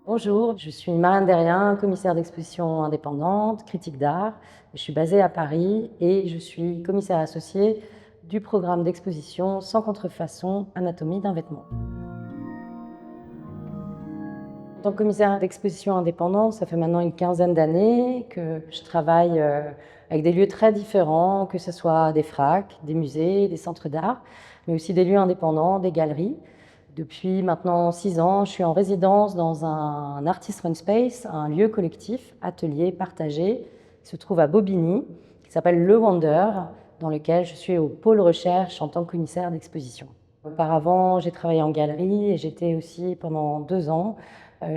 Bonjour, je suis Marianne Derrien, commissaire d'exposition indépendante, critique d'art. Je suis basée à Paris et je suis commissaire associée du programme d'exposition Sans contrefaçon, anatomie d'un vêtement. En tant que commissaire d'exposition indépendante, ça fait maintenant une quinzaine d'années que je travaille avec des lieux très différents, que ce soit des FRAC, des musées, des centres d'art, mais aussi des lieux indépendants, des galeries. Depuis maintenant 6 ans, je suis en résidence dans un Artist Run Space, un lieu collectif, atelier partagé, qui se trouve à Bobigny, qui s'appelle Le Wonder, dans lequel je suis au pôle recherche en tant que commissaire d'exposition. Auparavant, j'ai travaillé en galerie et j'étais aussi pendant 2 ans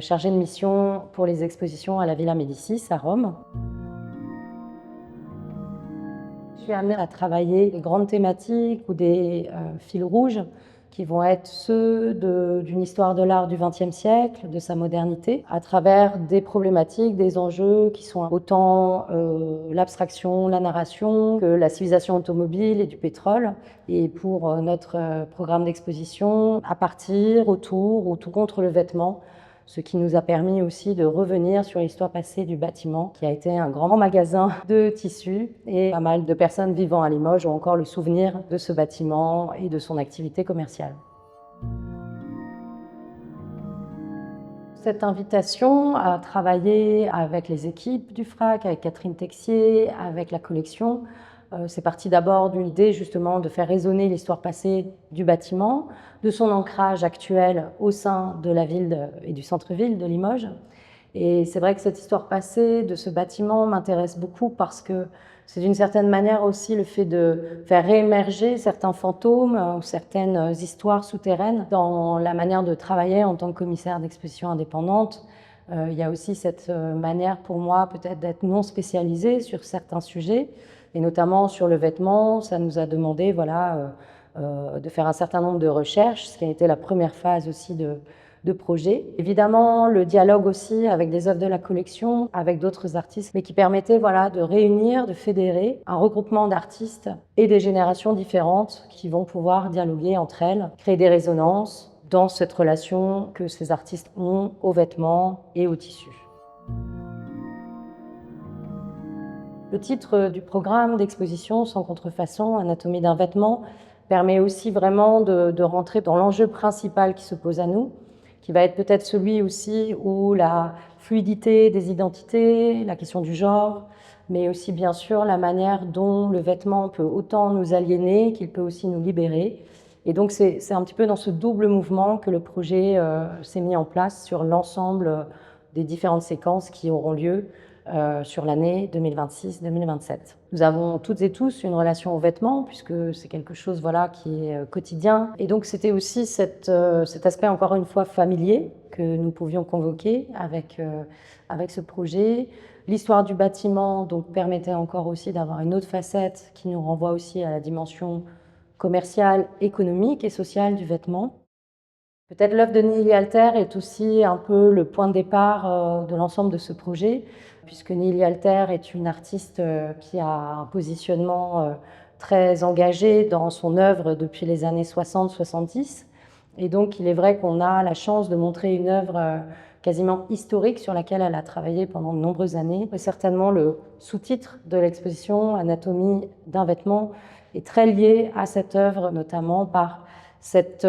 chargée de mission pour les expositions à la Villa Médicis à Rome. Je suis amenée à travailler des grandes thématiques ou des fils rouges qui vont être ceux d'une histoire de l'art du XXe siècle, de sa modernité, à travers des problématiques, des enjeux qui sont autant l'abstraction, la narration, que la civilisation automobile et du pétrole. Et pour notre programme d'exposition, à partir, autour ou tout contre le vêtement, ce qui nous a permis aussi de revenir sur l'histoire passée du bâtiment, qui a été un grand magasin de tissus, et pas mal de personnes vivant à Limoges ont encore le souvenir de ce bâtiment et de son activité commerciale. Cette invitation à travailler avec les équipes du FRAC, avec Catherine Texier, avec la collection, c'est parti d'abord d'une idée justement de faire résonner l'histoire passée du bâtiment, de son ancrage actuel au sein de la ville et du centre-ville de Limoges. Et c'est vrai que cette histoire passée de ce bâtiment m'intéresse beaucoup parce que c'est d'une certaine manière aussi le fait de faire réémerger certains fantômes ou certaines histoires souterraines dans la manière de travailler en tant que commissaire d'exposition indépendante. Il y a aussi cette manière pour moi peut-être d'être non spécialisée sur certains sujets, et notamment sur le vêtement. Ça nous a demandé de faire un certain nombre de recherches, ce qui a été la première phase aussi de projet. Évidemment, le dialogue aussi avec des œuvres de la collection, avec d'autres artistes, mais qui permettait de réunir, de fédérer un regroupement d'artistes et des générations différentes qui vont pouvoir dialoguer entre elles, créer des résonances dans cette relation que ces artistes ont aux vêtements et aux tissus. Le titre du programme d'exposition Sans contrefaçon, anatomie d'un vêtement, permet aussi vraiment de rentrer dans l'enjeu principal qui se pose à nous, qui va être peut-être celui aussi où la fluidité des identités, la question du genre, mais aussi bien sûr la manière dont le vêtement peut autant nous aliéner qu'il peut aussi nous libérer. Et donc c'est un petit peu dans ce double mouvement que le projet s'est mis en place sur l'ensemble des différentes séquences qui auront lieu sur l'année 2026-2027. Nous avons toutes et tous une relation aux vêtements puisque c'est quelque chose qui est quotidien. Et donc c'était aussi cet aspect encore une fois familier que nous pouvions convoquer avec ce projet. L'histoire du bâtiment donc permettait encore aussi d'avoir une autre facette qui nous renvoie aussi à la dimension commerciale, économique et sociale du vêtement. Peut-être l'œuvre de Nili Alter est aussi un peu le point de départ de l'ensemble de ce projet, puisque Nili Alter est une artiste qui a un positionnement très engagé dans son œuvre depuis les années 60-70. Et donc, il est vrai qu'on a la chance de montrer une œuvre quasiment historique sur laquelle elle a travaillé pendant de nombreuses années. Et certainement, le sous-titre de l'exposition, Anatomie d'un vêtement, est très lié à cette œuvre, notamment par cette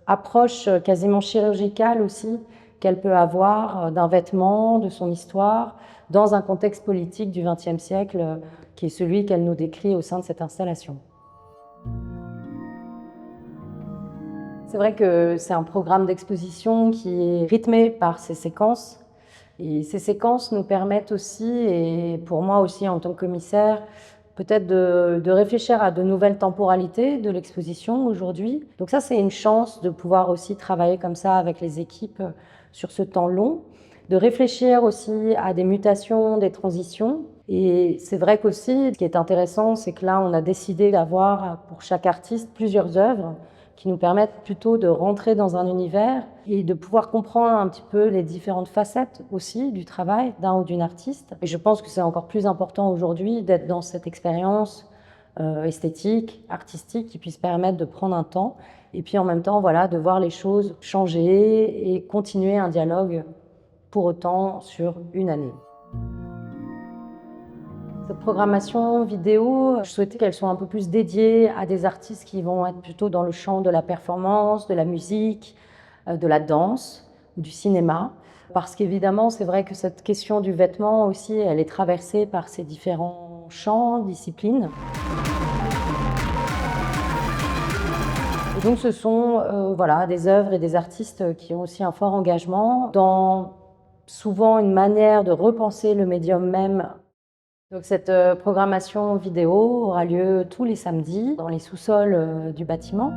approche quasiment chirurgicale aussi qu'elle peut avoir d'un vêtement, de son histoire, dans un contexte politique du XXe siècle qui est celui qu'elle nous décrit au sein de cette installation. C'est vrai que c'est un programme d'exposition qui est rythmé par ces séquences. Et ces séquences nous permettent aussi, et pour moi aussi en tant que commissaire, peut-être de réfléchir à de nouvelles temporalités de l'exposition aujourd'hui. Donc ça, c'est une chance de pouvoir aussi travailler comme ça avec les équipes sur ce temps long, de réfléchir aussi à des mutations, des transitions. Et c'est vrai qu'aussi, ce qui est intéressant, c'est que là, on a décidé d'avoir pour chaque artiste plusieurs œuvres qui nous permettent plutôt de rentrer dans un univers et de pouvoir comprendre un petit peu les différentes facettes aussi du travail d'un ou d'une artiste. Et je pense que c'est encore plus important aujourd'hui d'être dans cette expérience esthétique, artistique, qui puisse permettre de prendre un temps et puis en même temps de voir les choses changer et continuer un dialogue pour autant sur une année. Cette programmation vidéo, je souhaitais qu'elle soit un peu plus dédiée à des artistes qui vont être plutôt dans le champ de la performance, de la musique, de la danse ou du cinéma. Parce qu'évidemment, c'est vrai que cette question du vêtement aussi, elle est traversée par ces différents champs, disciplines. Et donc ce sont voilà, des œuvres et des artistes qui ont aussi un fort engagement dans souvent une manière de repenser le médium même. Donc cette programmation vidéo aura lieu tous les samedis dans les sous-sols du bâtiment.